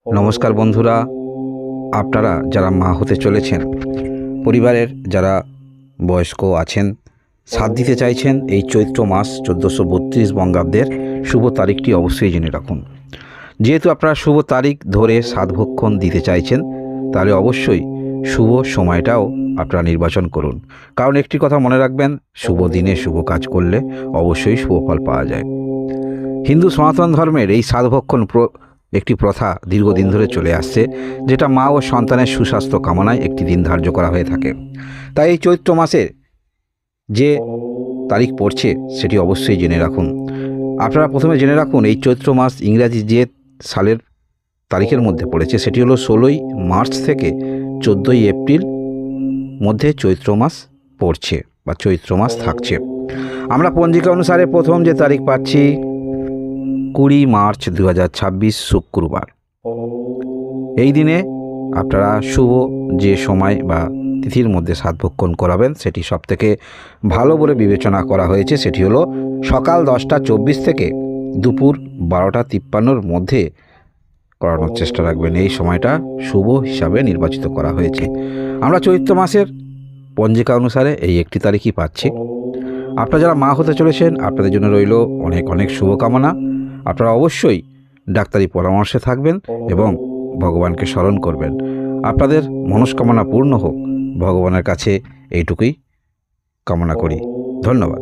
নমস্কার বন্ধুরা, আপনারা যারা মা হতে চলেছেন, পরিবারের যারা বয়স্ক আছেন, সাথ দিতে চাইছেন, এই চৈত্র মাস 1432 বঙ্গাব্দের শুভ তারিখটি অবশ্যই জেনে রাখুন। যেহেতু আপনারা শুভ তারিখ ধরে সাধভক্ষণ দিতে চাইছেন, তাহলে অবশ্যই শুভ সময়টাও আপনারা নির্বাচন করুন। কারণ একটি কথা মনে রাখবেন, শুভ দিনে শুভ কাজ করলে অবশ্যই শুভ ফল পাওয়া যায়। হিন্দু সনাতন ধর্মের এই সাধভক্ষণ একটি প্রথা দীর্ঘদিন ধরে চলে আসছে, যেটা মা ও সন্তানের সুস্বাস্থ্য কামনায় একটি দিন ধার্য করা হয়ে থাকে। তাই এই চৈত্র মাসের যে তারিখ পড়ছে সেটি অবশ্যই জেনে রাখুন। আপনারা প্রথমে জেনে রাখুন, এই চৈত্র মাস ইংরাজি যে সালের তারিখের মধ্যে পড়েছে সেটি হলো 16ই মার্চ থেকে 14ই এপ্রিল মধ্যে চৈত্র মাস পড়ছে বা চৈত্র মাস থাকছে। আমরা পঞ্জিকা অনুসারে প্রথম যে তারিখ পাচ্ছি 20 মার্চ 2026 শুক্রবার। এই দিনে আপনারা শুভ যে সময় বা তিথির মধ্যে সাধভক্ষণ করাবেন সেটি সবথেকে ভালো বলে বিবেচনা করা হয়েছে। সেটি হলো সকাল 10টা 24 থেকে দুপুর 12টা 53-র মধ্যে করানোর চেষ্টা রাখবেন। এই সময়টা শুভ হিসাবে নির্বাচিত করা হয়েছে। আমরা চৈত্র মাসের পঞ্জিকা অনুসারে এই একটি তারিখই পাচ্ছি। আপনারা যারা মা হতে চলেছেন, আপনাদের জন্য রইল অনেক অনেক শুভকামনা। আপনারা অবশ্যই ডাক্তারি পরামর্শে থাকবেন এবং ভগবানকে স্মরণ করবেন। আপনাদের মনস্কামনা পূর্ণ হোক, ভগবানের কাছে এইটুকুই কামনা করি। ধন্যবাদ।